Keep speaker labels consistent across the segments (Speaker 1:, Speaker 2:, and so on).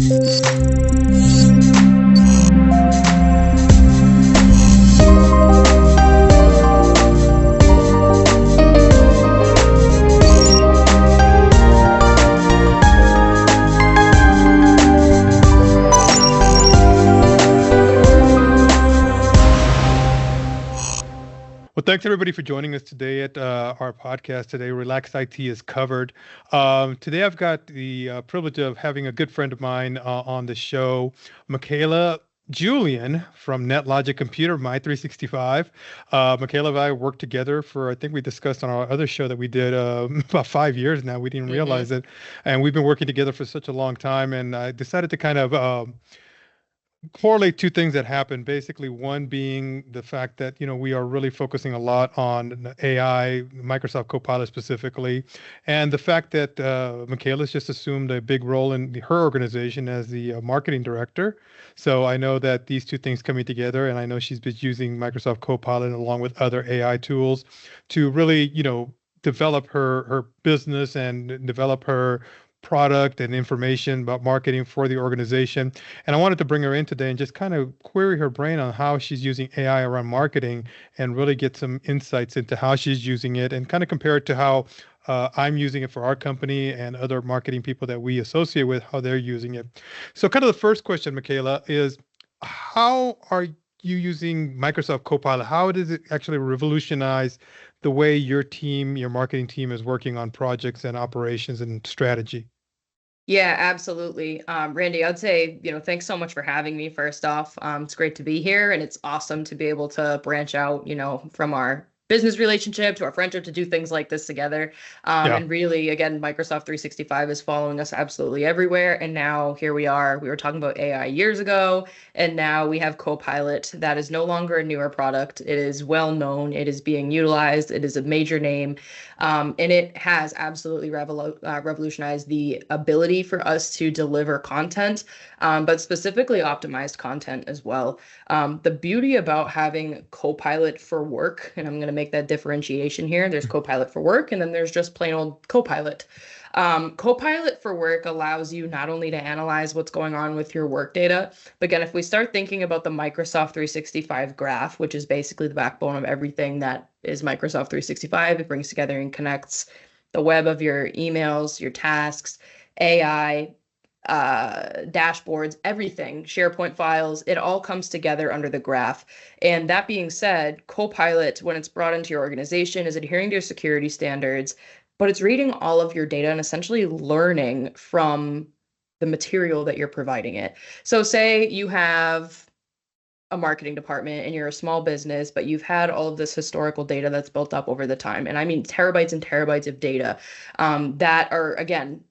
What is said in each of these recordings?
Speaker 1: Well, thanks everybody for joining us today at our podcast today. Relax IT is covered. Today I've got the privilege of having a good friend of mine on the show, Mikayla Julian from Netlogic Computer, My 365. Mikayla and I worked together for, I think we discussed on our other show that we did about 5 years now. We didn't realize it. And we've been working together for such a long time. And I decided to kind of correlate two things that happen. Basically, one being the fact that we are really focusing a lot on AI, Microsoft Copilot specifically, and the fact that Michaela's just assumed a big role in her organization as the marketing director. So I know that these two things coming together, and I know she's been using Microsoft Copilot along with other AI tools to really develop her business and develop her product and information about marketing for the organization. And I wanted to bring her in today and just kind of query her brain on how she's using AI around marketing and really get some insights into how she's using it and kind of compare it to how I'm using it for our company and other marketing people that we associate with, how they're using it. So kind of the first question, Mikayla, is how are you using Microsoft Copilot? How does it actually revolutionize the way your team, your marketing team is working on projects and operations and strategy?
Speaker 2: Yeah, absolutely. Randy, I'd say, thanks so much for having me first off. It's great to be here, and it's awesome to be able to branch out, from our business relationship to our friendship to do things like this together.
Speaker 1: Yeah.
Speaker 2: And really, again, Microsoft 365 is following us absolutely everywhere. And now here we are. We were talking about AI years ago, and now we have Copilot that is no longer a newer product. It is well known. It is being utilized. It is a major name. And it has absolutely revolutionized the ability for us to deliver content, but specifically optimized content as well. The beauty about having Copilot for work, and I'm going to make that differentiation here. There's Copilot for work, and then there's just plain old Copilot. Copilot for work allows you not only to analyze what's going on with your work data, but again, if we start thinking about the Microsoft 365 graph, which is basically the backbone of everything that is Microsoft 365, it brings together and connects the web of your emails, your tasks, AI, dashboards, everything, SharePoint files, it all comes together under the graph. And that being said, Copilot, when it's brought into your organization, is adhering to your security standards, but it's reading all of your data and essentially learning from the material that you're providing it. So say you have a marketing department and you're a small business, but you've had all of this historical data that's built up over the time. And I mean terabytes and terabytes of data that are, again,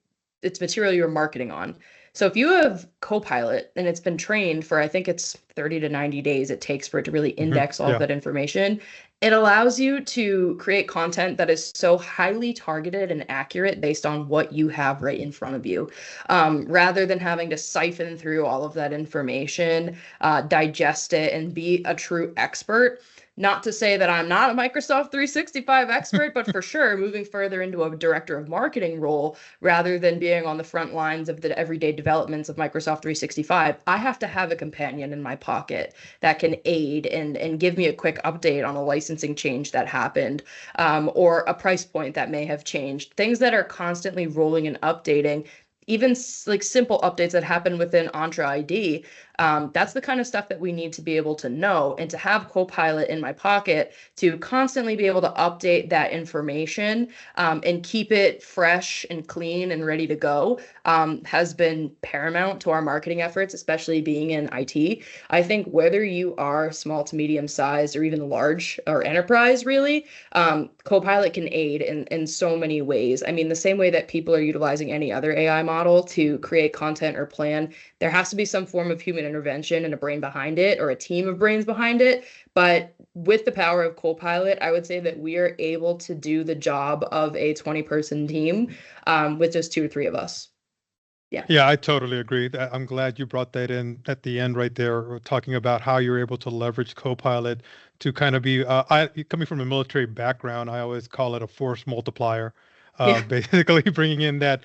Speaker 2: it's material you're marketing on. So if you have Copilot and it's been trained for, I think it's 30 to 90 days it takes for it to really index all of that information, it allows you to create content that is so highly targeted and accurate based on what you have right in front of you, rather than having to siphon through all of that information, digest it, and be a true expert. Not to say that I'm not a Microsoft 365 expert, but for sure, moving further into a director of marketing role, rather than being on the front lines of the everyday developments of Microsoft 365, I have to have a companion in my pocket that can aid and give me a quick update on a licensing change that happened, or a price point that may have changed. Things that are constantly rolling and updating, even like simple updates that happen within Entra ID. That's the kind of stuff that we need to be able to know, and to have Copilot in my pocket to constantly be able to update that information and keep it fresh and clean and ready to go has been paramount to our marketing efforts, especially being in IT. I think whether you are small to medium size or even large or enterprise, really, Copilot can aid in so many ways. I mean, the same way that people are utilizing any other AI model to create content or plan, there has to be some form of human intervention and a brain behind it, or a team of brains behind it. But with the power of Copilot, I would say that we are able to do the job of a 20-person team with just 2 or 3 of us.
Speaker 1: Yeah, I totally agree. I'm glad you brought that in at the end right there, talking about how you're able to leverage Copilot to kind of be, coming from a military background, I always call it a force multiplier.
Speaker 2: Yeah.
Speaker 1: basically bringing in that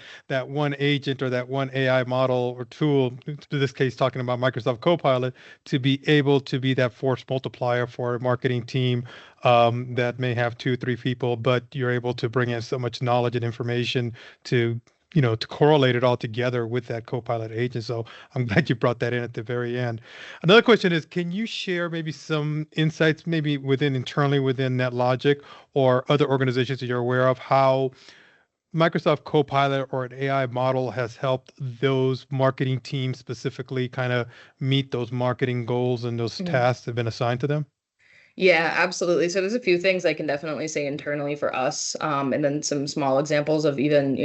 Speaker 1: one agent or that one AI model or tool, in this case, talking about Microsoft Copilot, to be able to be that force multiplier for a marketing team that may have two, three people, but you're able to bring in so much knowledge and information to to correlate it all together with that Copilot agent. So I'm glad you brought that in at the very end. Another question is, can you share maybe some insights, maybe internally within Netlogic or other organizations that you're aware of, how Microsoft Copilot or an AI model has helped those marketing teams specifically kind of meet those marketing goals and those tasks that have been assigned to them?
Speaker 2: Yeah, absolutely. So there's a few things I can definitely say internally for us, and then some small examples of even,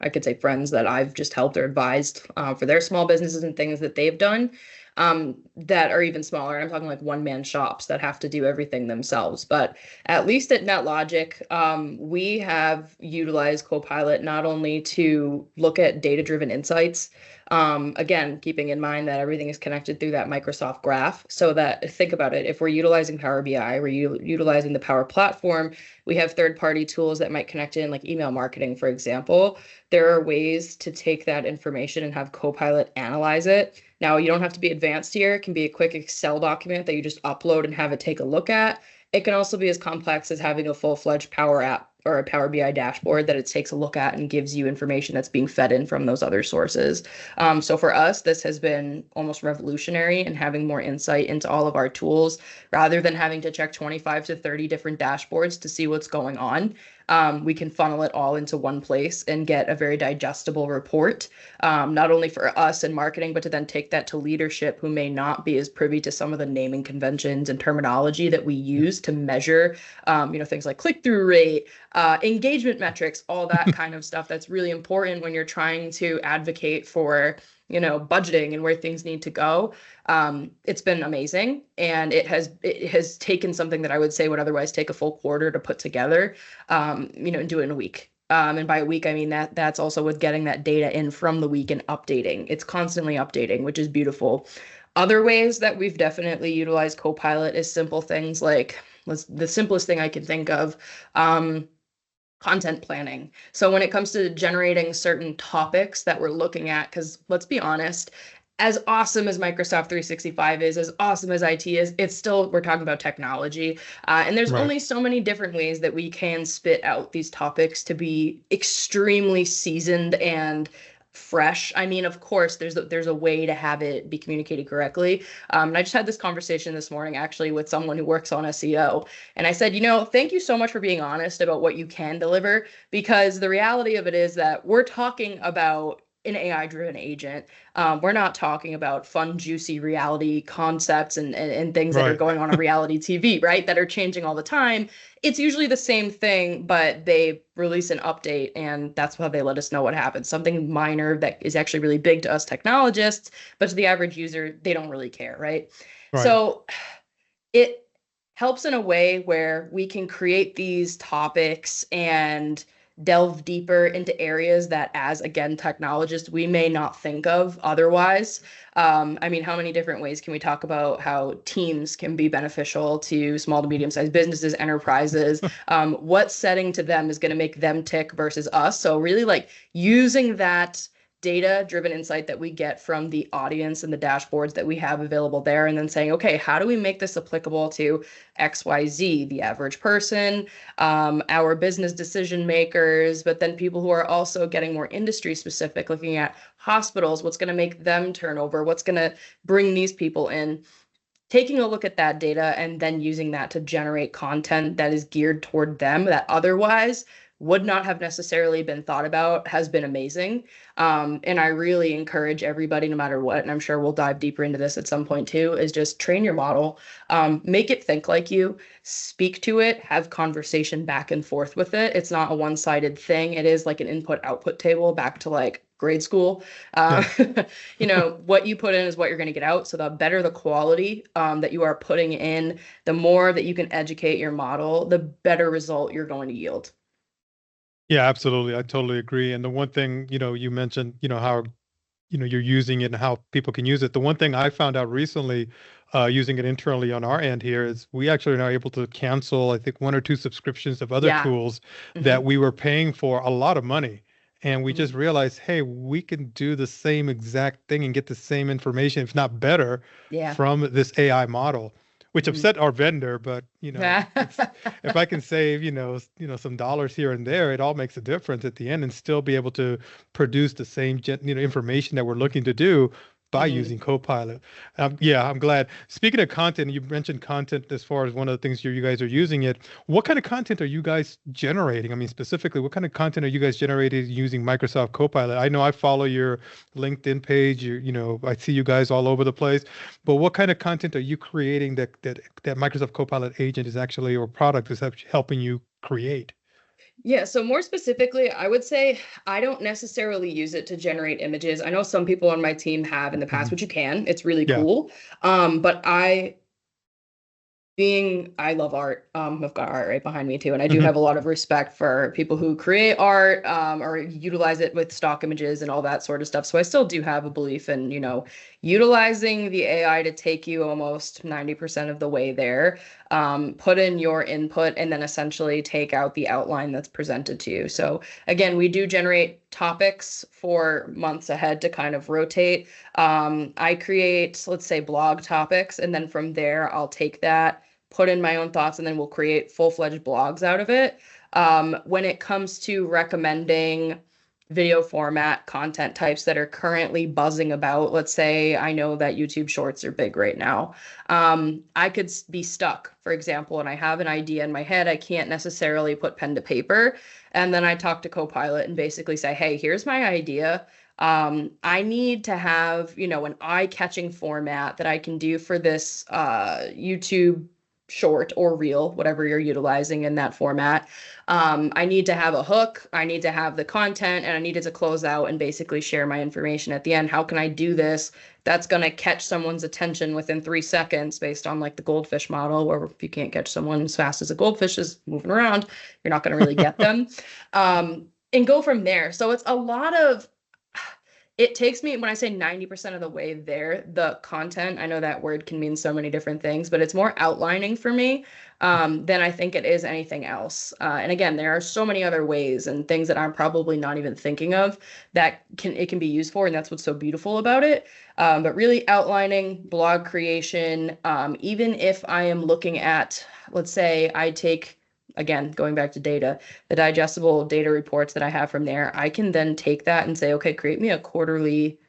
Speaker 2: I could say friends that I've just helped or advised for their small businesses and things that they've done that are even smaller. I'm talking like one-man shops that have to do everything themselves. But at least at NetLogic, we have utilized Copilot not only to look at data-driven insights, again, keeping in mind that everything is connected through that Microsoft graph. So that, think about it, if we're utilizing Power BI, we're utilizing the Power Platform, we have third-party tools that might connect in, like email marketing, for example. There are ways to take that information and have Copilot analyze it. Now, you don't have to be advanced here. It can be a quick Excel document that you just upload and have it take a look at. It can also be as complex as having a full-fledged Power App or a Power BI dashboard that it takes a look at and gives you information that's being fed in from those other sources. So for us, this has been almost revolutionary in having more insight into all of our tools rather than having to check 25 to 30 different dashboards to see what's going on. We can funnel it all into one place and get a very digestible report, not only for us in marketing, but to then take that to leadership who may not be as privy to some of the naming conventions and terminology that we use to measure, things like click-through rate, engagement metrics, all that kind of stuff that's really important when you're trying to advocate for budgeting and where things need to go. It's been amazing, and it has taken something that I would say would otherwise take a full quarter to put together, and do it in a week. And by a week, I mean that's also with getting that data in from the week and updating. It's constantly updating, which is beautiful. Other ways that we've definitely utilized Copilot is simple things like, the simplest thing I can think of, content planning. So when it comes to generating certain topics that we're looking at, because let's be honest, as awesome as Microsoft 365 is, as awesome as IT is, it's still, we're talking about technology. And there's
Speaker 1: Right.
Speaker 2: only so many different ways that we can spit out these topics to be extremely seasoned and fresh. I mean, of course, there's a way to have it be communicated correctly. And I just had this conversation this morning actually with someone who works on SEO. And I said, thank you so much for being honest about what you can deliver, because the reality of it is that we're talking about an AI-driven agent. We're not talking about fun, juicy reality concepts and things that are
Speaker 1: Right.
Speaker 2: going on reality TV, right? That are changing all the time. It's usually the same thing, but they release an update, and that's how they let us know what happens. Something minor that is actually really big to us technologists, but to the average user, they don't really care, right?
Speaker 1: Right.
Speaker 2: So it helps in a way where we can create these topics and delve deeper into areas that, as again technologists, we may not think of otherwise. I mean, how many different ways can we talk about how teams can be beneficial to small to medium-sized businesses, enterprises? What setting to them is going to make them tick versus us? So really like using that data-driven insight that we get from the audience and the dashboards that we have available there, and then saying, okay, how do we make this applicable to XYZ, the average person, our business decision makers, but then people who are also getting more industry specific, looking at hospitals, what's going to make them turn over, what's going to bring these people in, taking a look at that data and then using that to generate content that is geared toward them that otherwise would not have necessarily been thought about, has been amazing. And I really encourage everybody, no matter what, and I'm sure we'll dive deeper into this at some point too, is just train your model, make it think like you, speak to it, have conversation back and forth with it. It's not a one-sided thing. It is like an input-output table back to like grade school.
Speaker 1: Yeah.
Speaker 2: What you put in is what you're going to get out. So the better the quality that you are putting in, the more that you can educate your model, the better result you're going to yield.
Speaker 1: Yeah, absolutely. I totally agree. And the one thing, you mentioned, how you're using it and how people can use it. The one thing I found out recently, using it internally on our end here, is we actually are now able to cancel, I think, one or two subscriptions of other
Speaker 2: Yeah.
Speaker 1: tools
Speaker 2: Hmm.
Speaker 1: that we were paying for a lot of money. And we
Speaker 2: Hmm.
Speaker 1: just realized, hey, we can do the same exact thing and get the same information, if not better,
Speaker 2: Yeah.
Speaker 1: from this AI model, which
Speaker 2: Hmm.
Speaker 1: upset our vendor. But it's if I can save, some dollars here and there, it all makes a difference at the end, and still be able to produce the same information that we're looking to do by
Speaker 2: Hmm.
Speaker 1: using Copilot. Yeah, I'm glad. Speaking of content, you mentioned content as far as one of the things you guys are using it. What kind of content are you guys generating? I mean, specifically, what kind of content are you guys generating using Microsoft Copilot? I know I follow your LinkedIn page. I see you guys all over the place. But what kind of content are you creating that Microsoft Copilot agent is actually, or product is helping you create?
Speaker 2: Yeah, so more specifically, I would say I don't necessarily use it to generate images. I know some people on my team have in the past,
Speaker 1: Mhm.
Speaker 2: which you can. It's really
Speaker 1: Yeah.
Speaker 2: cool. But I love art. I've got art right behind me too, and I do
Speaker 1: Hmm.
Speaker 2: have a lot of respect for people who create art, or utilize it with stock images and all that sort of stuff. So I still do have a belief in, utilizing the AI to take you almost 90% of the way there. Put in your input and then essentially take out the outline that's presented to you. So again, we do generate topics for months ahead to kind of rotate. I create, let's say, blog topics, and then from there, I'll take that, put in my own thoughts, and then we'll create full-fledged blogs out of it. When it comes to recommending video format content types that are currently buzzing about, let's say I know that YouTube Shorts are big right now. I could be stuck, for example, and I have an idea in my head. I can't necessarily put pen to paper. And then I talk to Copilot and basically say, hey, here's my idea. I need to have, an eye-catching format that I can do for this YouTube short or reel, whatever you're utilizing in that format. I need to have a hook, I need to have the content, and I needed to close out and basically share my information at the end. How can I do this that's going to catch someone's attention within 3 seconds based on like the goldfish model, where if you can't catch someone as fast as a goldfish is moving around, you're not going to really get them. And go from there. So it's a lot of, it takes me, when I say 90% of the way there, the content, I know that word can mean so many different things, but it's more outlining for me, than I think it is anything else. And again, there are so many other ways and things that I'm probably not even thinking of that it can be used for, and that's what's so beautiful about it. But really outlining, blog creation, even if I am looking at, let's say I take, again, going back to data, the digestible data reports that I have from there, I can then take that and say, okay, create me a quarterly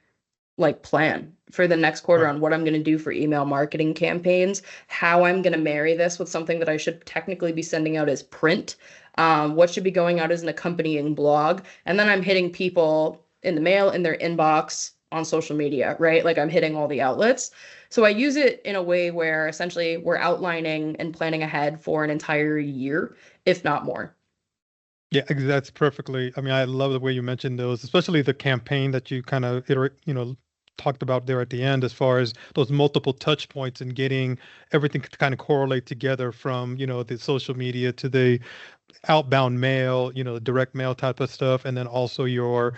Speaker 2: like plan for the next quarter
Speaker 1: Right.
Speaker 2: on what I'm going to do for email marketing campaigns, how I'm going to marry this with something that I should technically be sending out as print, what should be going out as an accompanying blog, and then I'm hitting people in the mail, in their inbox, on social media, right? Like I'm hitting all the outlets. So I use it in a way where essentially we're outlining and planning ahead for an entire year, if not more.
Speaker 1: Yeah, that's perfectly. I mean, I love the way you mentioned those, especially the campaign that you kind of talked about there at the end, as far as those multiple touch points and getting everything to kind of correlate together, from, the social media to the outbound mail, the direct mail type of stuff, and then also your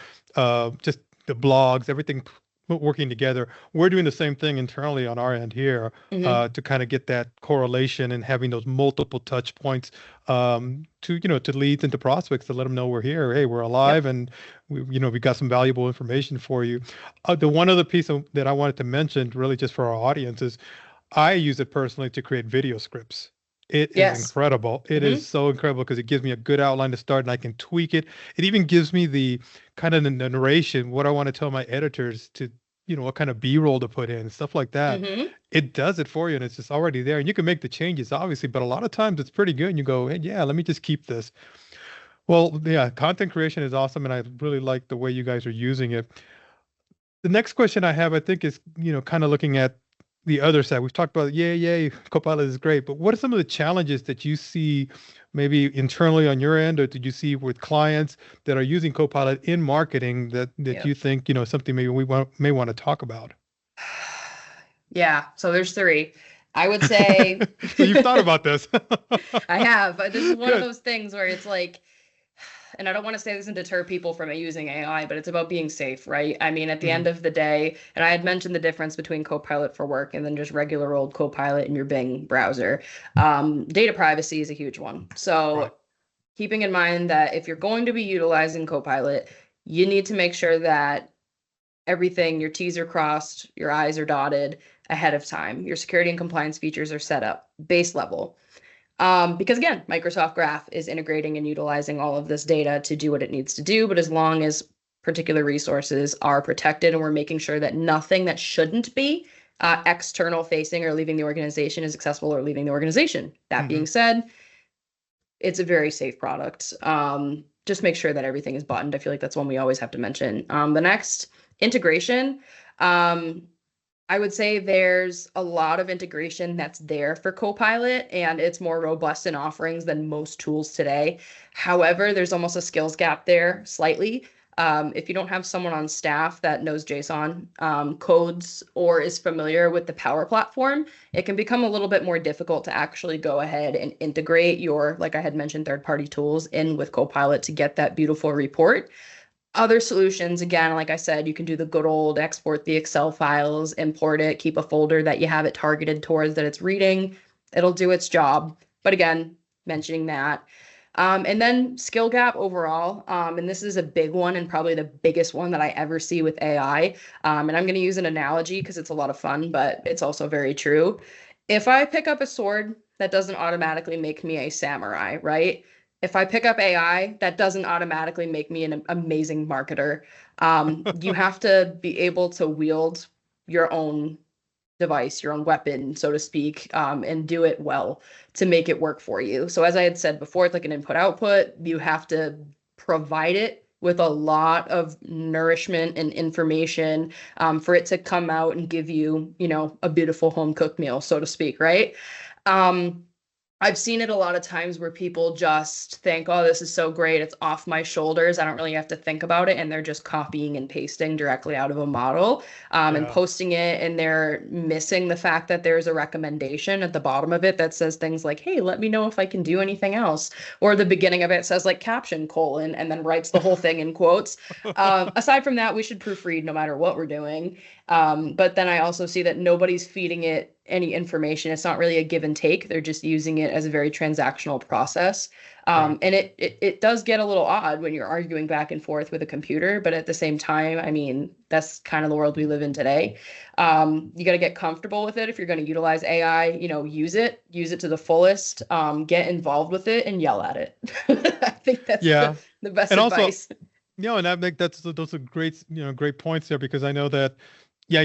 Speaker 1: just the blogs, everything working together. We're doing the same thing internally on our end here,
Speaker 2: Hmm.
Speaker 1: to kind of get that correlation and having those multiple touch points, to leads and to prospects, to let them know we're here. Hey, we're alive,
Speaker 2: Yep.
Speaker 1: and we got some valuable information for you. The one other piece that I wanted to mention, really just for our audience, is I use it personally to create video scripts. It is
Speaker 2: Yes.
Speaker 1: incredible. It
Speaker 2: Hmm.
Speaker 1: is so incredible because it gives me a good outline to start, and I can tweak it. It even gives me the kind of the narration, what I want to tell my editors to, what kind of B-roll to put in, stuff like that.
Speaker 2: Hmm.
Speaker 1: It does it for you, and it's just already there. And you can make the changes, obviously, but a lot of times it's pretty good. And you go, hey, yeah, let me just keep this. Well, yeah, content creation is awesome, and I really like the way you guys are using it. The next question I have, I think, is, kind of looking at the other side. We've talked about, yay, Copilot is great, but what are some of the challenges that you see maybe internally on your end, or did you see with clients that are using Copilot in marketing that
Speaker 2: Yep.
Speaker 1: you think, something maybe may want to talk about?
Speaker 2: Yeah, so there's three. I would say
Speaker 1: So you've thought about this.
Speaker 2: I have. This is one of
Speaker 1: Good.
Speaker 2: those things where it's like, and I don't want to say this and deter people from using AI, but it's about being safe, right? I mean, at the end of the day, and I had mentioned the difference between Copilot for work and then just regular old Copilot in your Bing browser. Data privacy is a huge one. So keeping in mind that if you're going to be utilizing Copilot, you need to make sure that everything, your T's are crossed, your I's are dotted ahead of time. Your security and compliance features are set up base level. Because again, Microsoft Graph is integrating and utilizing all of this data to do what it needs to do. But as long as particular resources are protected and we're making sure that nothing that shouldn't be external facing or leaving the organization is accessible or leaving the organization. That being said, it's a very safe product. Just make sure that everything is buttoned. I feel like that's one we always have to mention. The next, integration. I would say there's a lot of integration that's there for Copilot, and it's more robust in offerings than most tools today. However, there's almost a skills gap there slightly. If you don't have someone on staff that knows JSON codes or is familiar with the Power Platform, it can become a little bit more difficult to actually go ahead and integrate your, like I had mentioned, third-party tools in with Copilot to get that beautiful report. Other solutions, again, like I said, you can do the good old export the Excel files, import it, keep a folder that you have it targeted towards that it's reading. It'll do its job. But again, mentioning that. And then skill gap overall. And this is a big one and probably the biggest one that I ever see with AI. And I'm going to use an analogy because it's a lot of fun, but it's also very true. If I pick up a sword, that doesn't automatically make me a samurai, right? If I pick up AI, that doesn't automatically make me an amazing marketer. You have to be able to wield your own device, your own weapon, so to speak, and do it well to make it work for you. So as I had said before, it's like an input-output. You have to provide it with a lot of nourishment and information for it to come out and give you, you know, a beautiful home-cooked meal, so to speak, right? I've seen it a lot of times where people just think, oh, this is so great. It's off my shoulders. I don't really have to think about it. And they're just copying and pasting directly out of a model and posting it. And they're missing the fact that there's a recommendation at the bottom of it that says things like, hey, let me know if I can do anything else. Or the beginning of it says like caption : and then writes the whole thing in quotes. Aside from that, we should proofread no matter what we're doing. But then I also see that nobody's feeding it any information. It's not really a give and take. They're just using it as a very transactional process. And it does get a little odd when you're arguing back and forth with a computer, but at the same time, I mean, that's kind of the world we live in today. You got to get comfortable with it. If you're going to utilize AI, you know, use it to the fullest, get involved with it and yell at it. I think that's the best
Speaker 1: and
Speaker 2: advice.
Speaker 1: Also, and I think those are great, great points there, because I know that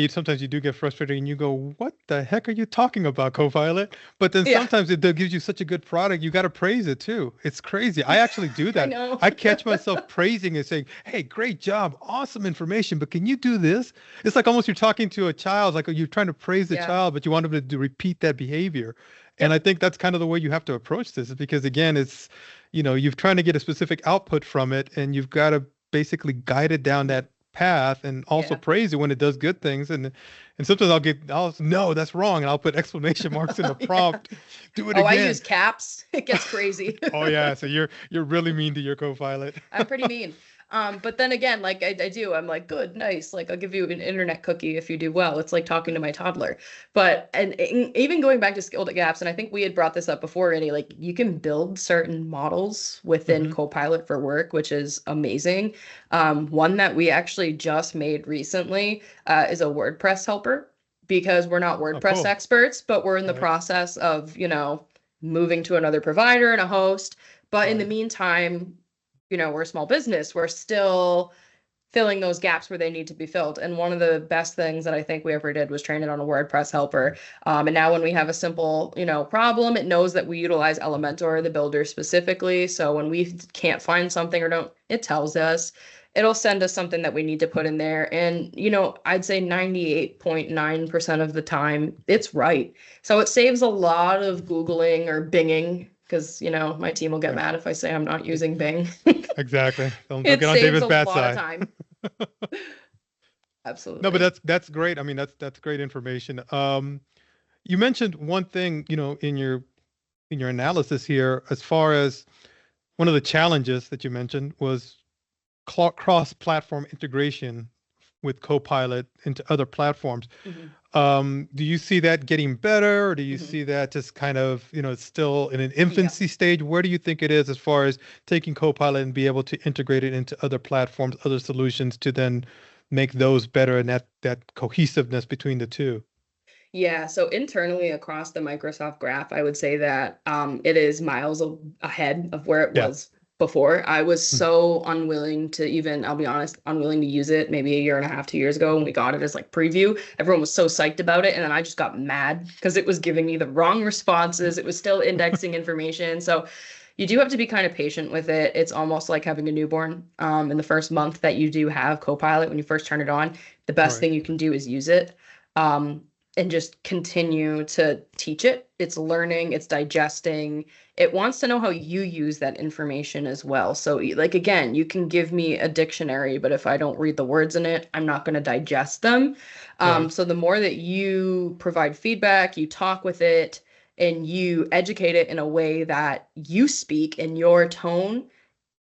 Speaker 1: sometimes you do get frustrated and you go, what the heck are you talking about, Copilot? But then sometimes it gives you such a good product, you got to praise it too. It's crazy. I actually do that. I catch myself praising it, saying, hey, great job, awesome information, but can you do this? It's like almost you're talking to a child, like you're trying to praise the child, but you want them to repeat that behavior. And I think that's kind of the way you have to approach this, because again, it's, you're trying to get a specific output from it, and you've got to basically guide it down that path and also praise it when it does good things. And sometimes I'll no, that's wrong, and I'll put exclamation marks in the prompt. Do it again.
Speaker 2: I use caps. It gets crazy.
Speaker 1: So you're really mean to your Copilot.
Speaker 2: I'm pretty mean. But then again, like I do, I'm like, good, nice. Like I'll give you an internet cookie if you do well. It's like talking to my toddler. But, and even going back to skill gaps, and I think we had brought this up before already, like you can build certain models within Copilot for work, which is amazing. One that we actually just made recently is a WordPress helper, because we're not WordPress experts, but we're in the process of, moving to another provider and a host. But in the meantime, we're a small business. We're still filling those gaps where they need to be filled. And one of the best things that I think we ever did was train it on a WordPress helper. And now when we have a simple, problem, it knows that we utilize Elementor, the builder specifically. So when we can't find something or don't, it tells us. It'll send us something that we need to put in there. And, I'd say 98.9% of the time, it's right. So it saves a lot of Googling or Binging, because, my team will get mad if I say I'm not using Bing.
Speaker 1: Exactly. Don't get on David's bad side.
Speaker 2: Time. Absolutely.
Speaker 1: No, but that's great. I mean, that's great information. You mentioned one thing, in your analysis here, as far as one of the challenges that you mentioned was cross-platform integration with Copilot into other platforms.
Speaker 2: Hmm.
Speaker 1: Do you see that getting better, or do you
Speaker 2: Hmm.
Speaker 1: see that just kind of, it's still in an
Speaker 2: Yeah.
Speaker 1: infancy stage? Where do you think it is as far as taking Copilot and be able to integrate it into other platforms, other solutions to then make those better and that cohesiveness between the two?
Speaker 2: Yeah, so internally across the Microsoft Graph, I would say that it is miles ahead of where it
Speaker 1: Yeah.
Speaker 2: was before. I was
Speaker 1: Mm.
Speaker 2: so unwilling to even, I'll be honest, unwilling to use it maybe a year and a half, 2 years ago when we got it as like preview. Everyone was so psyched about it. And then I just got mad because it was giving me the wrong responses. It was still indexing information. So you do have to be kind of patient with it. It's almost like having a newborn. In the first month that you do have Copilot, when you first turn it on, the best
Speaker 1: Right.
Speaker 2: thing you can do is use it. Um, and just continue to teach it. It's learning, it's digesting. It wants to know how you use that information as well. So, like, again, you can give me a dictionary, but if I don't read the words in it, I'm not going to digest them.
Speaker 1: Right.
Speaker 2: So, the more that you provide feedback, you talk with it, and you educate it in a way that you speak in your tone,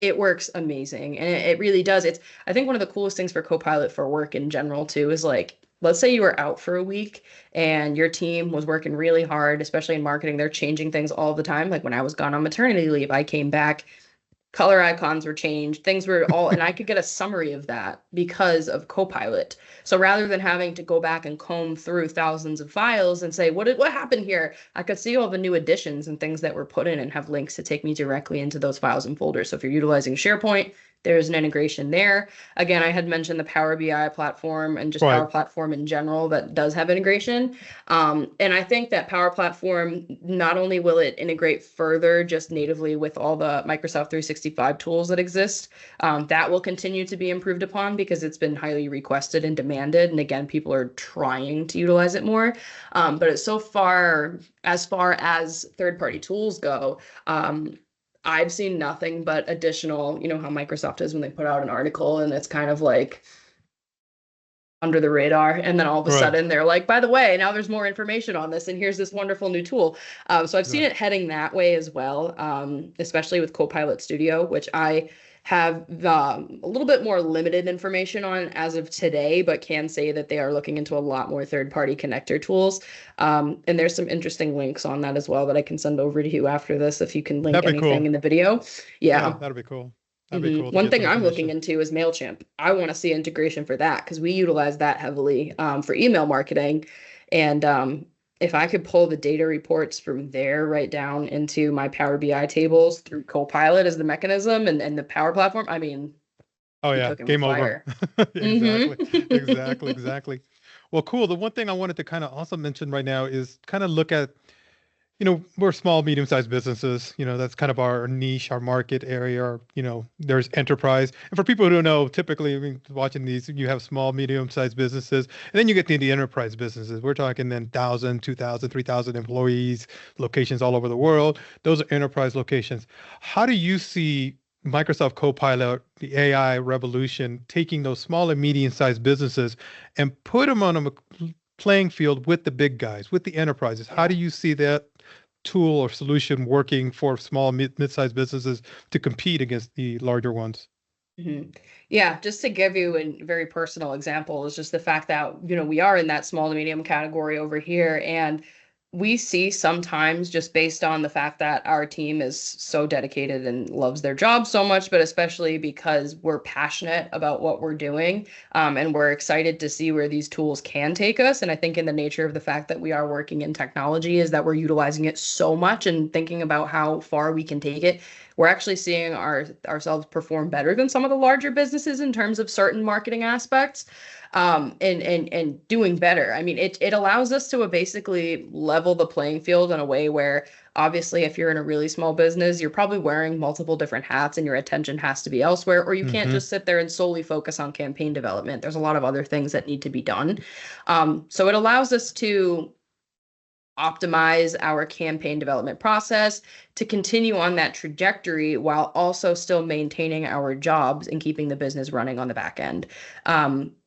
Speaker 2: it works amazing. And it really does. I think one of the coolest things for Copilot for work in general too is like, let's say you were out for a week and your team was working really hard, especially in marketing. They're changing things all the time. Like when I was gone on maternity leave, I came back, color icons were changed, things were all, and I could get a summary of that because of Copilot. So rather than having to go back and comb through thousands of files and say, what happened here? I could see all the new additions and things that were put in and have links to take me directly into those files and folders. So if you're utilizing SharePoint, there's an integration there. Again, I had mentioned the Power BI platform and just
Speaker 1: Right.
Speaker 2: Power Platform in general that does have integration. And I think that Power Platform, not only will it integrate further just natively with all the Microsoft 365 tools that exist, that will continue to be improved upon because it's been highly requested and demanded. And again, people are trying to utilize it more. But it's so far, as far as third-party tools go, I've seen nothing but additional, you know how Microsoft is when they put out an article and it's kind of like under the radar, and then all of a
Speaker 1: Right.
Speaker 2: sudden they're like, by the way, now there's more information on this and here's this wonderful new tool. So I've seen
Speaker 1: Right.
Speaker 2: it heading that way as well, especially with Copilot Studio, which I have a little bit more limited information on as of today, but can say that they are looking into a lot more third-party connector tools. And there's some interesting links on that as well that I can send over to you after this if you can link
Speaker 1: That'd be
Speaker 2: anything
Speaker 1: cool.
Speaker 2: in the video.
Speaker 1: Yeah,
Speaker 2: Yeah.
Speaker 1: that'd be cool. That'd be cool to
Speaker 2: One
Speaker 1: get
Speaker 2: thing
Speaker 1: some
Speaker 2: I'm looking
Speaker 1: information.
Speaker 2: into is MailChimp. I want to see integration for that because we utilize that heavily for email marketing. And if I could pull the data reports from there right down into my Power BI tables through Copilot as the mechanism and the Power Platform, I mean,
Speaker 1: Oh
Speaker 2: be
Speaker 1: yeah,
Speaker 2: cooking with
Speaker 1: game over.
Speaker 2: fire.
Speaker 1: Exactly. Exactly.
Speaker 2: Mm-hmm.
Speaker 1: Exactly. Well, cool. The one thing I wanted to kind of also mention right now is kind of look at, we're small, medium-sized businesses. That's kind of our niche, our market area. There's enterprise. And for people who don't know, typically, I mean, watching these, you have small, medium-sized businesses, and then you get to the enterprise businesses. We're talking then 1,000, 2,000, 3,000 employees, locations all over the world. Those are enterprise locations. How do you see Microsoft Copilot, the AI revolution, taking those small and medium-sized businesses and put them on a playing field with the big guys, with the enterprises? How do
Speaker 2: Yeah.
Speaker 1: you see that tool or solution working for small mid-sized businesses to compete against the larger ones?
Speaker 2: Mhm. Yeah, just to give you a very personal example is just the fact that, we are in that small to medium category over here. And we see sometimes just based on the fact that our team is so dedicated and loves their job so much, but especially because we're passionate about what we're doing, and we're excited to see where these tools can take us. And I think in the nature of the fact that we are working in technology is that we're utilizing it so much and thinking about how far we can take it. We're actually seeing ourselves perform better than some of the larger businesses in terms of certain marketing aspects, and doing better. I mean, it allows us to basically level the playing field in a way where obviously if you're in a really small business, you're probably wearing multiple different hats and your attention has to be elsewhere, or you can't
Speaker 1: Hmm.
Speaker 2: just sit there and solely focus on campaign development. There's a lot of other things that need to be done. So it allows us to optimize our campaign development process to continue on that trajectory while also still maintaining our jobs and keeping the business running on the back end,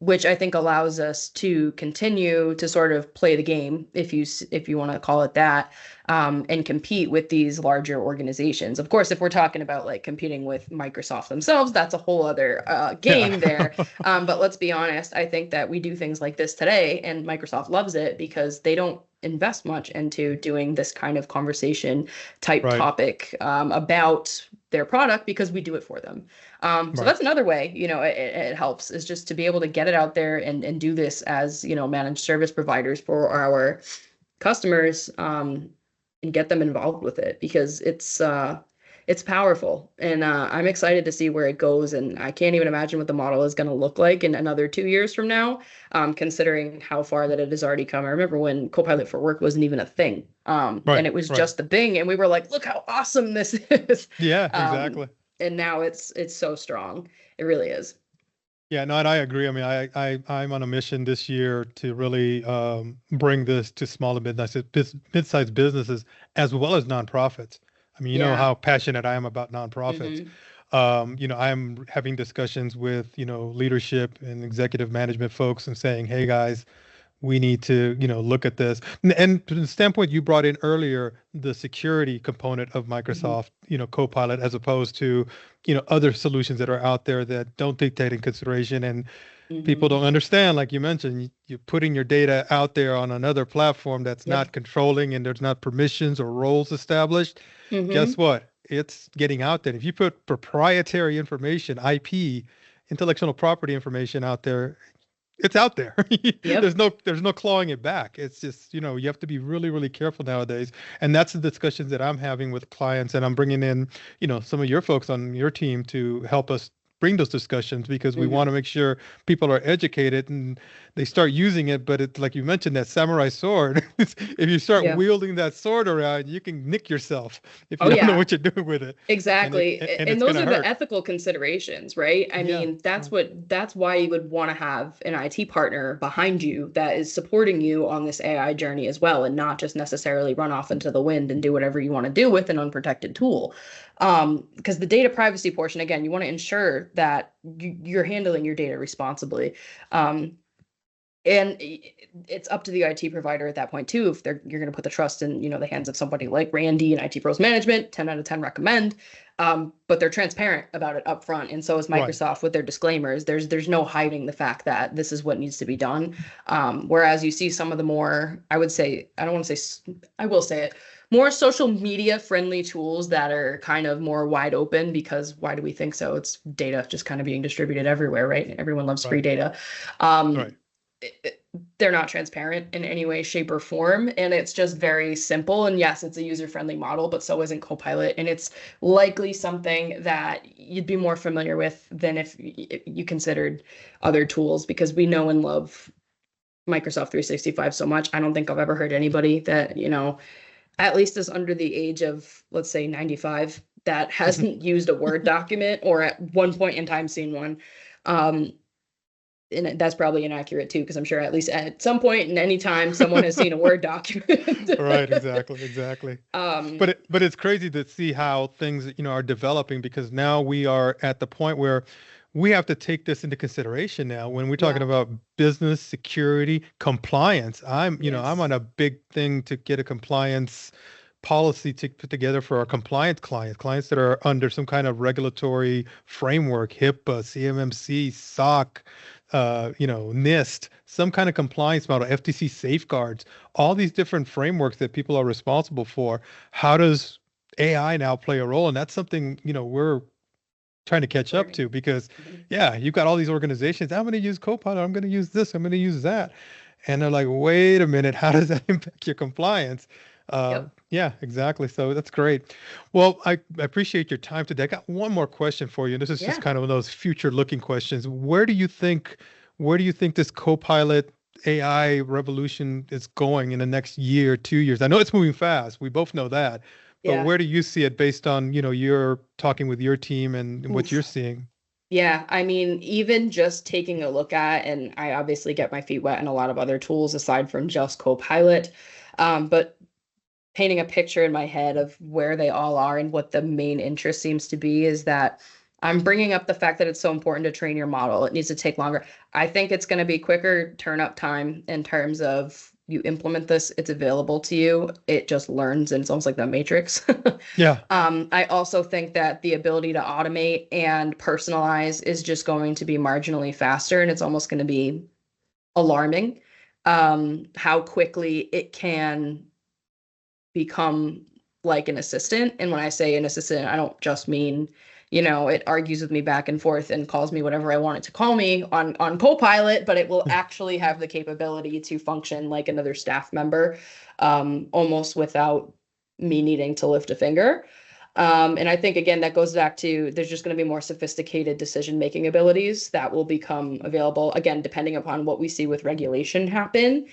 Speaker 2: which I think allows us to continue to sort of play the game, if you want to call it that, and compete with these larger organizations. Of course, if we're talking about like competing with Microsoft themselves, that's a whole other game there. But let's be honest, I think that we do things like this today, and Microsoft loves it because they don't invest much into doing this kind of conversation type topic about their product, because we do it for them. So that's another way, it helps, is just to be able to get it out there and do this as, managed service providers for our customers, and get them involved with it, because it's powerful, and I'm excited to see where it goes. And I can't even imagine what the model is going to look like in another 2 years from now, considering how far that it has already come. I remember when Copilot for Work wasn't even a thing, and it was just the Bing, and we were like, look how awesome this is.
Speaker 1: Yeah, exactly.
Speaker 2: And now it's so strong. It really is.
Speaker 1: Yeah, no, and I agree. I mean, I'm on a mission this year to really bring this to small and mid-sized businesses as well as nonprofits. I mean, you know how passionate I am about nonprofits. I'm having discussions with, leadership and executive management folks and saying, hey, guys, we need to, look at this. And to the standpoint you brought in earlier, the security component of Microsoft, Copilot, as opposed to, other solutions that are out there that don't take that in consideration. And people don't understand, like you mentioned, you're putting your data out there on another platform that's not controlling, and there's not permissions or roles established. Guess what? It's getting out there. If you put proprietary information, IP, intellectual property information out there, it's out there. There's no clawing it back. It's just, you have to be really, really careful nowadays. And that's the discussions that I'm having with clients. And I'm bringing in, some of your folks on your team to help us bring those discussions, because we want to make sure people are educated and they start using it. But it's like you mentioned, that samurai sword. If you start wielding that sword around, you can nick yourself if you don't know what you're doing with it.
Speaker 2: Exactly. And those are the ethical considerations, right? I mean, that's why you would want to have an IT partner behind you that is supporting you on this AI journey as well, and not just necessarily run off into the wind and do whatever you want to do with an unprotected tool. Because the data privacy portion, again, you want to ensure that you're handling your data responsibly. And it's up to the IT provider at that point too, if you're going to put the trust in, the hands of somebody like Randy and IT Pros Management. 10 out of 10 recommend. But they're transparent about it up front, and so is Microsoft with their disclaimers. There's no hiding the fact that this is what needs to be done. Whereas you see some of the more, I will say it, more social media friendly tools that are kind of more wide open, because why do we think so? It's data just kind of being distributed everywhere, right? Everyone loves free data. They're not transparent in any way, shape, or form, and it's just very simple. And yes, it's a user-friendly model, but so isn't Copilot, and it's likely something that you'd be more familiar with than if you considered other tools, because we know and love Microsoft 365 so much. I don't think I've ever heard anybody that, at least is under the age of, let's say, 95, that hasn't used a Word document or at one point in time seen one. And that's probably inaccurate too, because I'm sure at least at some point in any time someone has seen a Word document.
Speaker 1: Right, exactly. But it's crazy to see how things, are developing, because now we are at the point where we have to take this into consideration now when we're talking about business security, compliance. I'm on a big thing to get a compliance policy to put together for our compliance clients that are under some kind of regulatory framework, HIPAA, CMMC, SOC, NIST, some kind of compliance model, FTC safeguards, all these different frameworks that people are responsible for. How does AI now play a role? And that's something, we're trying to catch up to, because you've got all these organizations. I'm going to use Copilot. I'm going to use this. I'm going to use that. And they're like, wait a minute, how does that impact your compliance? Yeah, exactly. So that's great. Well, I appreciate your time today. I got one more question for you. And this is just kind of one of those future looking questions. Where do you think this Copilot AI revolution is going in the next year, 2 years? I know it's moving fast. We both know that. But where do you see it based on, you're talking with your team and what you're seeing?
Speaker 2: Yeah, I mean, even just taking a look at, and I obviously get my feet wet in a lot of other tools aside from just Copilot, but painting a picture in my head of where they all are and what the main interest seems to be is that I'm bringing up the fact that it's so important to train your model. It needs to take longer. I think it's going to be quicker turn up time in terms of you implement this, it's available to you. It just learns and it's almost like the Matrix.
Speaker 1: Yeah.
Speaker 2: I also think that the ability to automate and personalize is just going to be marginally faster, and it's almost going to be alarming how quickly it can become like an assistant. And when I say an assistant, I don't just mean, it argues with me back and forth and calls me whatever I want it to call me on Copilot, but it will actually have the capability to function like another staff member, almost without me needing to lift a finger. And I think, again, that goes back to there's just going to be more sophisticated decision-making abilities that will become available, again, depending upon what we see with regulation happen.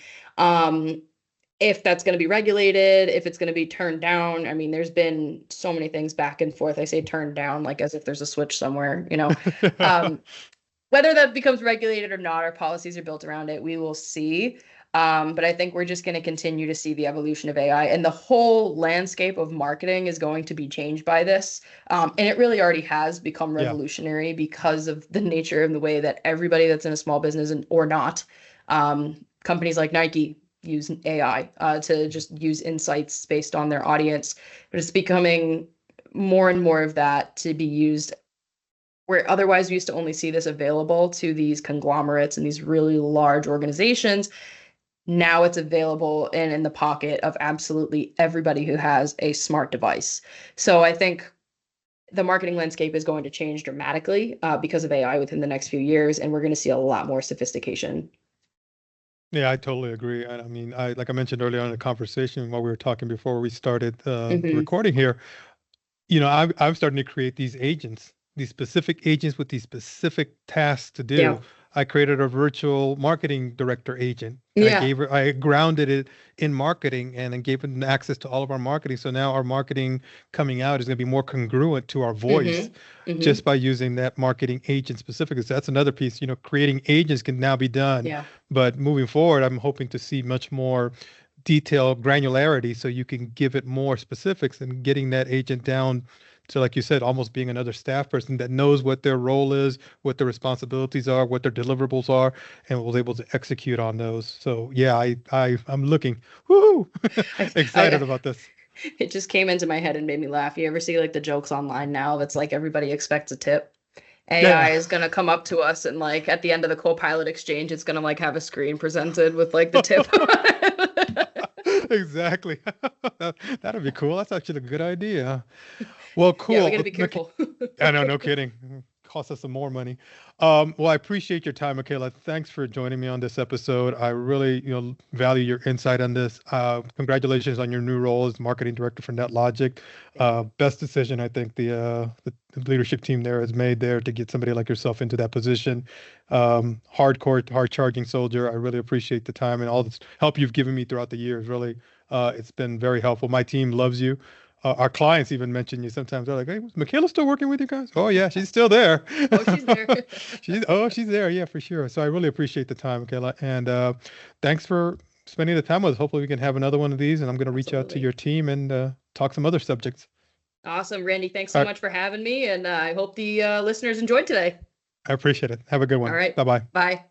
Speaker 2: If that's going to be regulated, if it's going to be turned down. I mean, there's been so many things back and forth. I say turned down, like as if there's a switch somewhere, whether that becomes regulated or not, our policies are built around it. We will see. But I think we're just going to continue to see the evolution of AI, and the whole landscape of marketing is going to be changed by this. And it really already has become revolutionary because of the nature of the way that everybody that's in a small business or not, companies like Nike, use AI to just use insights based on their audience. But it's becoming more and more of that to be used where otherwise we used to only see this available to these conglomerates and these really large organizations. Now it's available and in the pocket of absolutely everybody who has a smart device. So I think the marketing landscape is going to change dramatically because of AI within the next few years, and we're going to see a lot more sophistication.
Speaker 1: Yeah, I totally agree. And I mean, like I mentioned earlier on in the conversation while we were talking before we started the recording here, I'm starting to create these agents, these specific agents with these specific tasks to do.
Speaker 2: Yeah.
Speaker 1: I created a virtual marketing director agent. And I grounded it in marketing and then gave it access to all of our marketing. So now our marketing coming out is going to be more congruent to our voice just by using that marketing agent specifically. So that's another piece, creating agents can now be done.
Speaker 2: Yeah.
Speaker 1: But moving forward, I'm hoping to see much more detailed granularity so you can give it more specifics and getting that agent down to, like you said, almost being another staff person that knows what their role is, what their responsibilities are, what their deliverables are, and was able to execute on those. So yeah, I'm looking, woohoo, excited about this.
Speaker 2: It just came into my head and made me laugh. You ever see like the jokes online now that's like everybody expects a tip? AI is going to come up to us and like at the end of the Copilot exchange, it's going to like have a screen presented with like the tip.
Speaker 1: Exactly. That'd be cool. That's actually a good idea. Well, cool.
Speaker 2: Yeah, we got to be careful.
Speaker 1: I know, no kidding. Cost us some more money. Well, I appreciate your time, Mikayla. Thanks for joining me on this episode. I really, value your insight on this. Congratulations on your new role as marketing director for Netlogic. Best decision I think the leadership team there has made there to get somebody like yourself into that position. Hardcore, hard-charging soldier. I really appreciate the time and all the help you've given me throughout the years. Really, it's been very helpful. My team loves you. Our clients even mention you sometimes. They're like, "Hey, is Mikayla still working with you guys?" Oh yeah, she's still there.
Speaker 2: Oh, she's there.
Speaker 1: She's there. Yeah, for sure. So I really appreciate the time, Mikayla, and thanks for spending the time with us. Hopefully we can have another one of these, and I'm going to reach out to your team and talk some other subjects.
Speaker 2: Awesome, Randy. Thanks so much for having me, and I hope the listeners enjoyed today.
Speaker 1: I appreciate it. Have a good one.
Speaker 2: All right.
Speaker 1: Bye-bye.
Speaker 2: Bye.